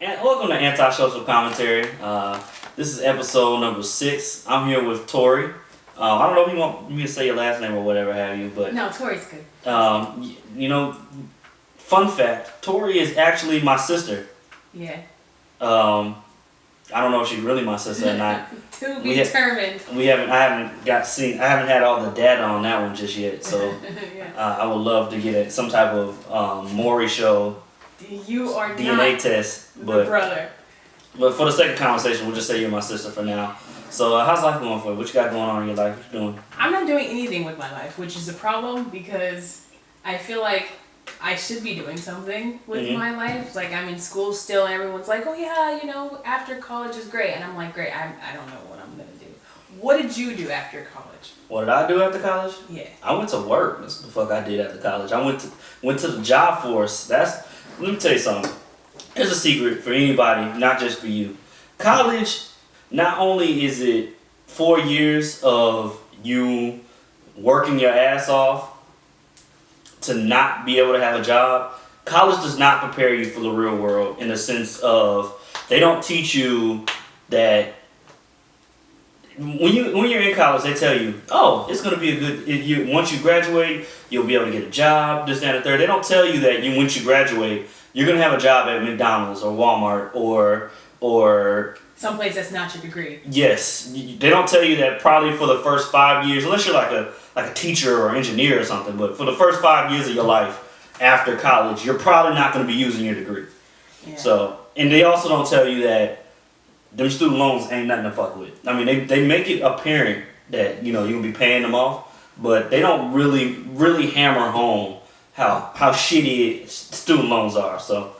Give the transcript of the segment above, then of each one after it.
And welcome to Antisocial Commentary. This is episode number 6. I'm here with Tori. I don't know if you want me to say your last name or whatever have you, but No, Tori's good. you know, fun fact: Tori is actually my sister. Yeah. I don't know if she's really my sister or not. To be determined. I haven't had all the data on that one just yet. So Yeah. I would love to get some type of Maury show You are DNA not test, the but. brother. But for the sake of conversation, we'll just say you're my sister for now. So how's life going for you? What you got going on in your life? What you doing? I'm not doing anything with my life, which is a problem because I feel like I should be doing something with my life. Like I'm in school still, and everyone's like, "Oh yeah, after college is great," and I'm like, "Great, I don't know what I'm gonna do." What did you do after college? What did I do after college? Yeah. I went to work. That's what the fuck I did after college. I went to the job force. Let me tell you something. Here's a secret for anybody, not just for you. College, not only is it 4 years of you working your ass off to not be able to have a job, college does not prepare you for the real world in the sense of they don't teach you that when you're in college, they tell you, oh, it's gonna be a good. Once you graduate, you'll be able to get a job. This, that, and the third. They don't tell you that once you graduate, you're gonna have a job at McDonald's or Walmart or someplace that's not your degree. Yes, they don't tell you that probably for the first 5 years, unless you're like a teacher or engineer or something. But for the first 5 years of your life after college, you're probably not gonna be using your degree. Yeah. So, and they also don't tell you that them student loans ain't nothing to fuck with. I mean, they make it apparent that you're gonna be paying them off, but they don't really hammer home how shitty student loans are. So,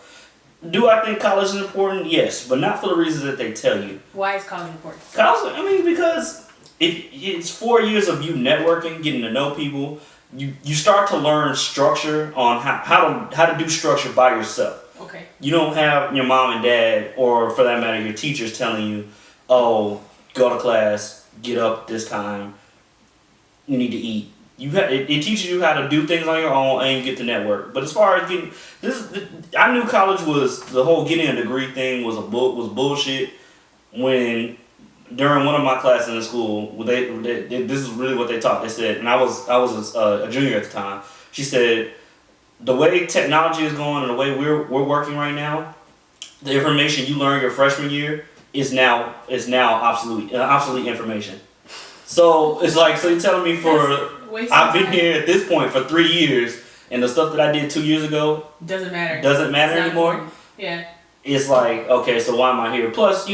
do I think college is important? Yes, but not for the reasons that they tell you. Why is college important? College, because it's 4 years of you networking, getting to know people. You start to learn structure on how to do structure by yourself. Okay. You don't have your mom and dad, or for that matter, your teachers telling you, "Oh, go to class, get up this time, you need to eat." It teaches you how to do things on your own, and you get to network. But as far as I knew college was the whole getting a degree thing was bullshit. When during one of my classes in school, this is really what they taught. They said, and I was a junior at the time. She said, the way technology is going and the way we're working right now, the information you learned your freshman year is now obsolete information. So it's like, so you're telling me I've been here at this point for 3 years, and the stuff that I did 2 years ago doesn't matter anymore. Important. Yeah. It's like, okay, so why am I here? Plus,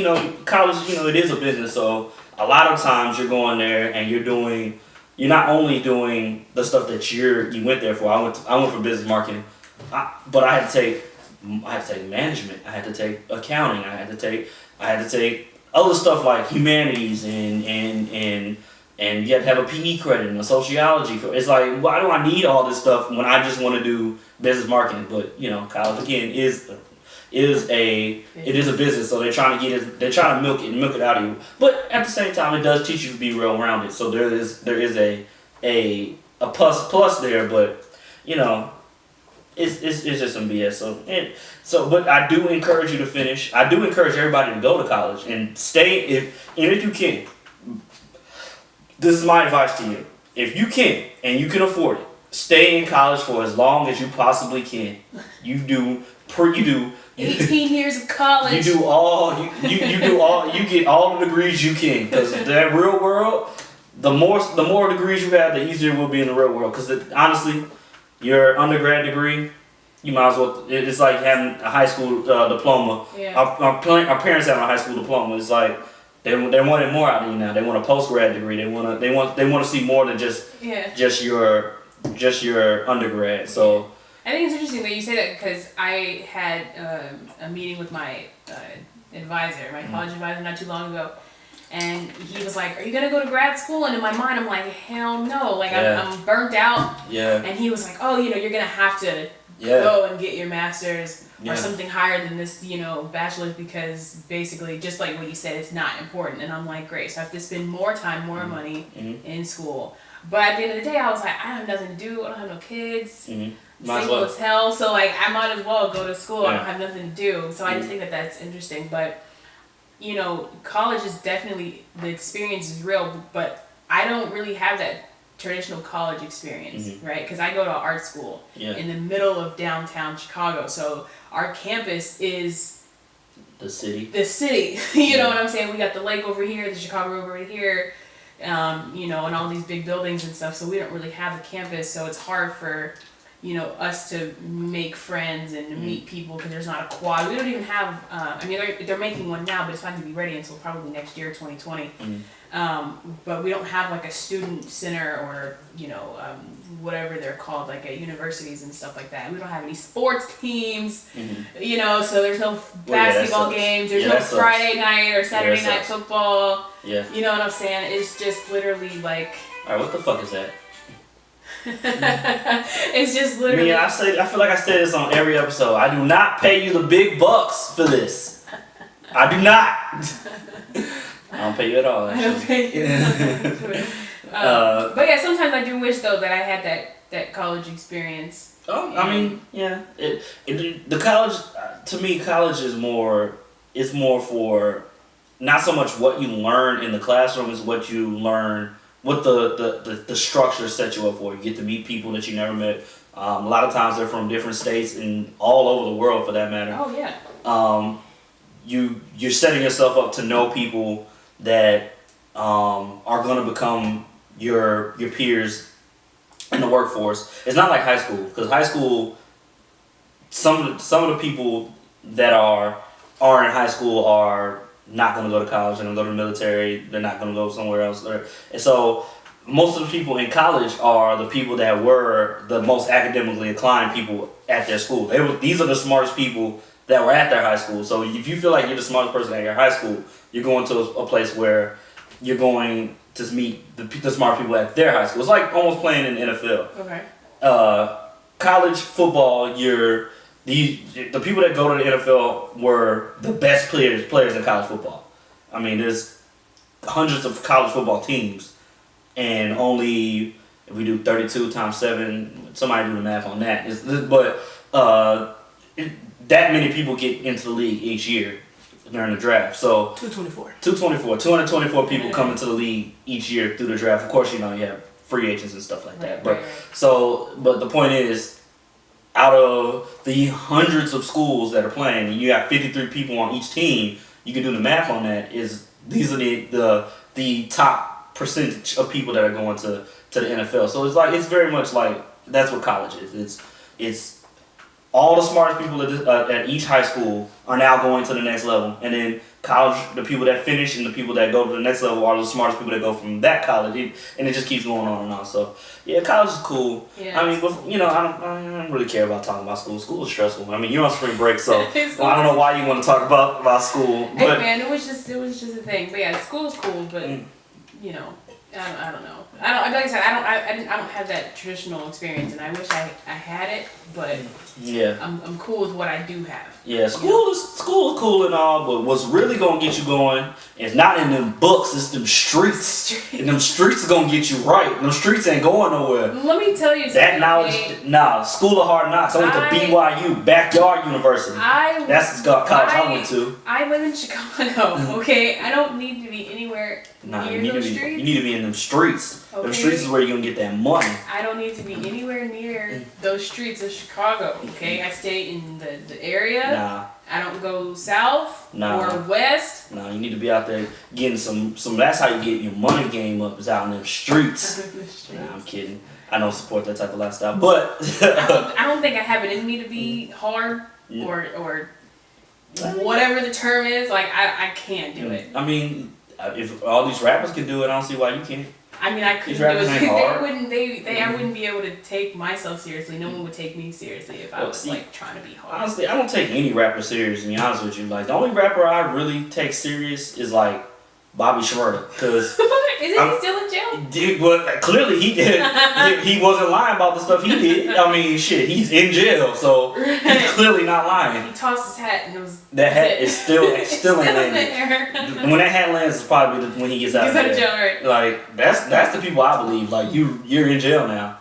college, it is a business, so a lot of times you're going there and you're not only doing the stuff that you went there for. I went for business marketing, but I had to take management. I had to take accounting. I had to take other stuff like humanities and you have to have a PE credit and a sociology. It's like, why do I need all this stuff when I just want to do business marketing? But college again is a business, so they're trying to milk it out of you. But at the same time, it does teach you to be well rounded. So there is a plus there, but it's just some BS. But I do encourage you to finish. I do encourage everybody to go to college and stay if you can. This is my advice to you. If you can and you can afford it, stay in college for as long as you possibly can. You do 18 years of college. You get all the degrees you can, because that real world, the more degrees you have, the easier it will be in the real world. Because honestly, your undergrad degree, you might as well. It's like having a high school diploma. Yeah. Our parents having a high school diploma. It's like they wanting more out of you now. They want a postgrad degree. They want to see more than just your undergrad. So. I think it's interesting that you say that because I had a meeting with my advisor, my college advisor, not too long ago, and he was like, "Are you gonna go to grad school?" And in my mind, I'm like, "Hell no!" Like I'm burnt out. Yeah. And he was like, "Oh, you're gonna have to go and get your master's or something higher than this, bachelor's, because basically, just like what you said, it's not important." And I'm like, "Great, so I have to spend more time, more money in school." But at the end of the day, I was like, I have nothing to do. I don't have no kids. single as hell. So like I might as well go to school. I don't have nothing to do. So I just think that that's interesting. But you know, college is definitely, the experience is real. But I don't really have that traditional college experience, right? Because I go to art school in the middle of downtown Chicago. So our campus is the city. You know what I'm saying? We got the lake over here, the Chicago over here, you know, and all these big buildings and stuff. So we don't really have a campus. So it's hard for, you know, us to make friends and to meet people because there's not a quad. We don't even have, I mean, they're making one now, but it's not going to be ready until probably next year, 2020. But we don't have like a student center or, you know, whatever they're called, like at universities and stuff like that. We don't have any sports teams, you know, so there's no basketball games, there's no Friday night or Saturday night football. Yeah. You know what I'm saying? It's just literally like... Alright, what the fuck is that? It's just literally... I feel like I say this on every episode. I do not pay you the big bucks for this. I do not. I don't pay you at all. Actually. I don't pay you. But yeah, sometimes I do wish though that I had that college experience. Oh, I mean, yeah. The college, to me, college is more. It's more for not so much what you learn in the classroom as what you learn. What the structure sets you up for. You get to meet people that you never met. A lot of times they're from different states and all over the world for that matter. Oh yeah. You're setting yourself up to know people that are going to become your peers in the workforce. It's not like high school, because high school, some of the people that are in high school are not going to go to college. They're going to go to the military. They're not going to go somewhere else. And so most of the people in college are the people that were the most academically inclined people at their school. These are the smartest people that were at their high school. So if you feel like you're the smartest person at your high school, you're going to a place where you're going to meet the smart people at their high school. It's like almost playing in the NFL. Okay. College football, the people that go to the NFL were the best players in college football. I mean, there's hundreds of college football teams, and only, if we do 32 times 7, somebody do the math on that. That many people get into the league each year during the draft. So 224 people come into the league each year through the draft. Of course, you know, you have free agents and stuff like that. But the point is, out of the hundreds of schools that are playing, and you got 53 people on each team, you can do the math on that. These are the top percentage of people that are going to the NFL. So it's very much like that's what college is. It's all the smartest people at each high school are now going to the next level, and then college, the people that finish and the people that go to the next level are the smartest people that go from that college, and it just keeps going on and on. So yeah, college is cool. Yeah. I mean, but, you know, I don't really care about talking about school. School is stressful. I mean, you're on spring break, so I don't know why you want to talk about school. Hey man, it was just a thing. But yeah, school is cool, but you know, I don't know. Like I said, I don't have that traditional experience, and I wish I had it, but yeah, I'm cool with what I do have. Yeah, school is cool and all, but what's really gonna get you going is not in them books, it's them streets. And them streets are gonna get you right. Them streets ain't going nowhere. Let me tell you something. That knowledge, School of Hard Knocks. I went to BYU, Backyard University. That's the college I went to. I live in Chicago, okay? I don't need to be anywhere near those streets. You need to be in them streets. Okay. Them streets is where you're gonna get that money. I don't need to be anywhere near those streets of Chicago, okay? I stay in the area. Nah. I don't go south or west. No, you need to be out there getting some. That's how you get your money game up, is out in them streets. Nah, I'm kidding. I don't support that type of lifestyle, but I don't think I have it in me to be hard or whatever the term is. Like I can't do it. I mean, if all these rappers can do it, I don't see why you can't. I mean, I couldn't do it. I wouldn't be able to take myself seriously. No one would take me seriously if I was like trying to be hard. Honestly, I don't take any rapper serious, to be honest with you. Like, the only rapper I really take serious is like Bobby Shmurda, because isn't he still in jail? Well, clearly he did. He wasn't lying about the stuff he did. I mean, shit, he's in jail, so he's clearly not lying. He tossed his hat and it was. That hat is still in there. When that hat lands, is probably when he gets out of jail. Right? Like that's the people I believe. Like you're in jail now.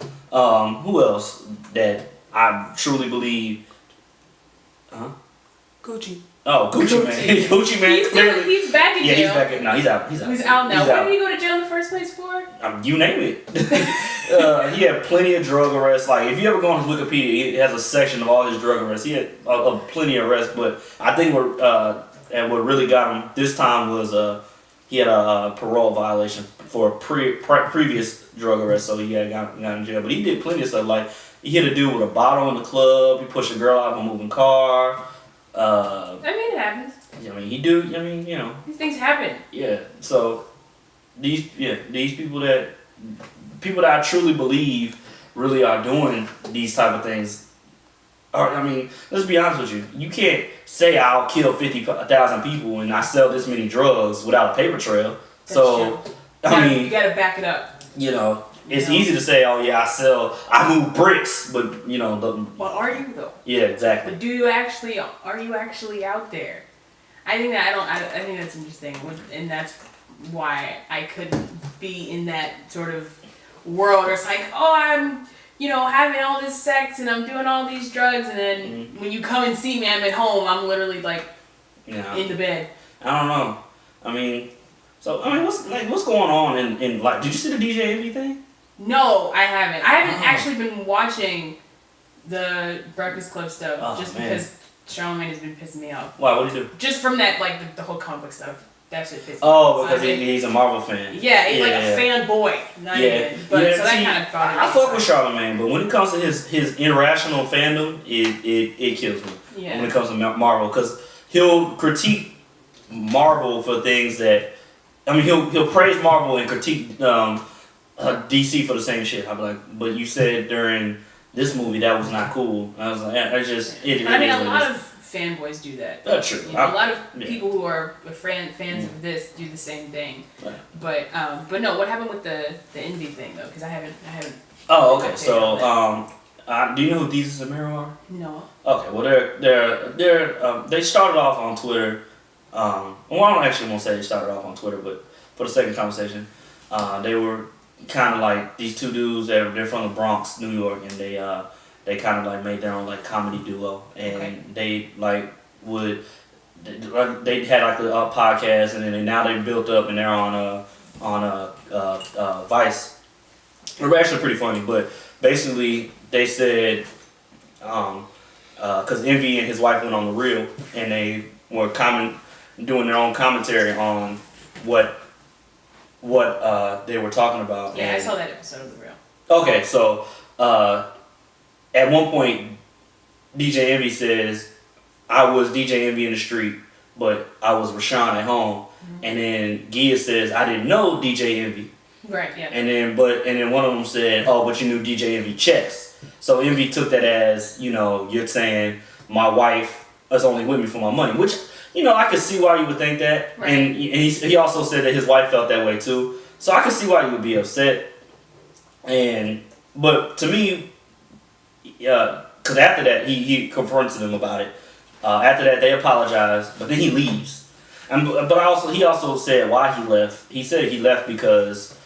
Who else that I truly believe. Gucci. Oh, Gucci Mane. Gucci Mane. He's back in jail. Yeah, he's back in. No, he's out. He's out. He's out now. He's What out. did he go to jail in the first place for? You name it. He had plenty of drug arrests. Like, if you ever go on his Wikipedia, he has a section of all his drug arrests. He had plenty of arrests, but I think what really got him this time was he had a parole violation for a previous drug arrest, so he had got in jail. But he did plenty of stuff. Like, he hit a dude with a bottle in the club. He pushed a girl out of a moving car. I mean, it happens. I mean, he do. I mean, you know. These things happen. Yeah. So these people that I truly believe really are doing these type of things. I mean, let's be honest with you. You can't say I'll kill 50,000 people and I sell this many drugs without a paper trail. That's so true. I mean, you gotta back it up. You know, it's easy to say, oh yeah, I move bricks, but you know Well, are you though? Yeah, exactly. But are you actually out there? I think that's interesting, and that's why I couldn't be in that sort of world where it's like, oh, I'm, having all this sex and I'm doing all these drugs, and then when you come and see me, I'm at home. I'm literally like in the bed. I don't know. I mean, what's going on in like? Did you see the DJ Envy thing? No, I haven't. I haven't actually been watching the Breakfast Club stuff because Charlamagne has been pissing me off. Why? What did he do? Just from that, like the whole comic book stuff. That shit pisses me off. Oh, because he's a Marvel fan. Yeah, he's like a fanboy. Not even. But so that kind of bothers me. I fuck with Charlamagne, but when it comes to his irrational fandom, it kills me. Yeah. When it comes to Marvel, because he'll critique Marvel for things that, I mean, he'll praise Marvel and critique DC for the same shit. I'll be like, but you said during this movie that was not cool. I was like, a lot of fanboys do that. That's true. A lot of people who are fans of this do the same thing. Right. But no, what happened with the Envy thing though? Because I haven't. Oh, okay. So, do you know who Deezus and Mero are? No. Okay. Well, they started off on Twitter. Well, I don't actually want to say they started off on Twitter, but for the second conversation, they were kind of like these two dudes. They're from the Bronx, New York, and they kind of like made their own like comedy duo, and they like they had like a podcast, and then now they built up and they're on Vice. They're actually pretty funny, but basically they said because Envy and his wife went on The Real, and they were doing their own commentary on what they were talking about. Yeah, I saw that episode of The Real. Okay, so at one point, DJ Envy says, I was DJ Envy in the street, but I was Rashawn at home. Mm-hmm. And then Gia says, I didn't know DJ Envy. Right, yeah. And then one of them said, oh, but you knew DJ Envy checks. So Envy took that as, you're saying my wife is only with me for my money, which, I could see why you would think that. Right. And he also said that his wife felt that way too. So I could see why you would be upset. But to me, because after that, he confronted them about it. After that, they apologized, but then he leaves. But he also said why he left. He said he left because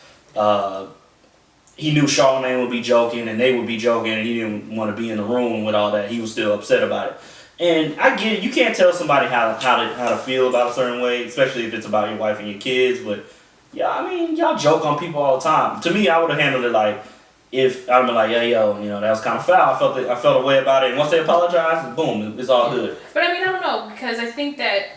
he knew Charlamagne would be joking and they would be joking, and he didn't want to be in the room with all that. He was still upset about it. And I get it. You can't tell somebody how to feel about a certain way, especially if it's about your wife and your kids. But yeah, I mean, y'all joke on people all the time. To me, I would have handled it like, if I'd been like, yeah, that was kind of foul. I felt a way about it. And once they apologized, boom, it's all good. But I mean, I don't know, because I think that,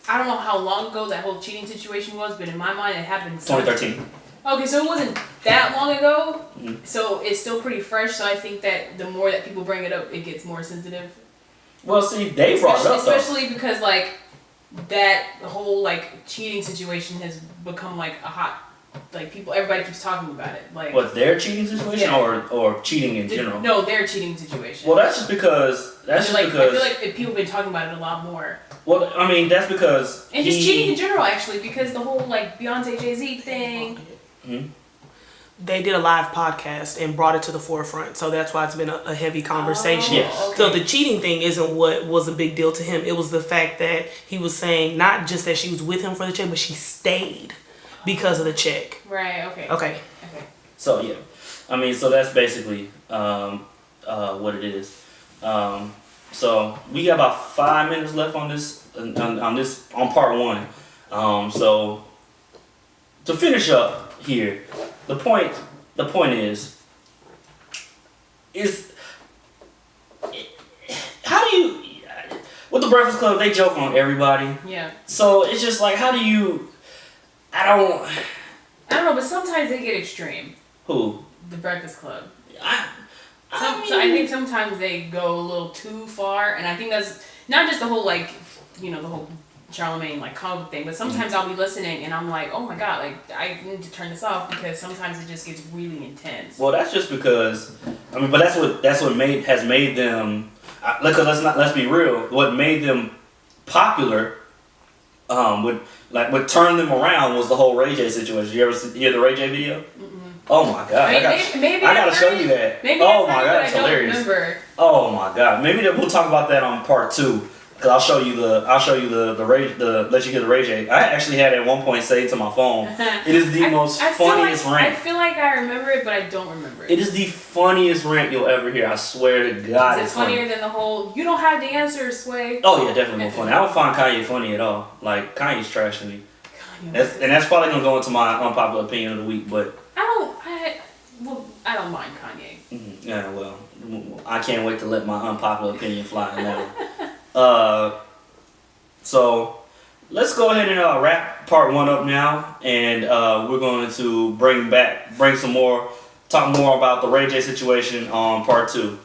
I don't know how long ago that whole cheating situation was, but in my mind it happened. 2013. Okay, so it wasn't that long ago, so it's still pretty fresh. So I think that the more that people bring it up, it gets more sensitive. Well, see, they brought it up, especially because like that whole like cheating situation has become like a hot. Like everybody keeps talking about it. Like what, their cheating situation or cheating in general? No, their cheating situation. Well, that's just because I feel like people have been talking about it a lot more. Well, I mean that's because and just cheating in general, actually, because the whole like Beyonce Jay-Z thing. Mm-hmm. They did a live podcast and brought it to the forefront, so that's why it's been a heavy conversation. Okay. So the cheating thing isn't what was a big deal to him. It was the fact that he was saying not just that she was with him for the check, but she stayed because of the check. Right, okay. Okay. So, yeah. I mean, so that's basically, what it is. So we got about 5 minutes left on this on part one. So to finish up here, the point is how do you with the Breakfast Club, they joke on everybody. Yeah. So it's just like, how do you? I don't know, but sometimes they get extreme. Who? The Breakfast Club. I think sometimes they go a little too far, and I think that's not just the whole the whole Charlemagne comic thing, but sometimes I'll be listening and I'm like, oh my god, I need to turn this off because sometimes it just gets really intense. Well, that's just because but that's what has made them. Because let's be real. What made them popular, what turned them around was the whole Ray J situation. You ever hear the Ray J video? Mm-hmm. Oh my god! I gotta show you that. Oh my god, it's hilarious. Remember. Oh my god! Maybe we'll talk about that on part 2. Cause I'll show you the let you hear the Ray J. I actually had at one point saved to my phone. It is the most funniest rant. I feel like I remember it, but I don't remember it. It is the funniest rant you'll ever hear. I swear to God, it's funnier than the whole "you don't have the answers" Sway. Oh yeah, definitely more funny. I don't find Kanye funny at all. Like Kanye's trash to me. That's probably gonna go into my unpopular opinion of the week, but I don't mind Kanye. Mm-hmm. Yeah, well, I can't wait to let my unpopular opinion fly now. So let's go ahead and wrap part 1 up now, and we're going to talk more about the Ray J situation on part 2.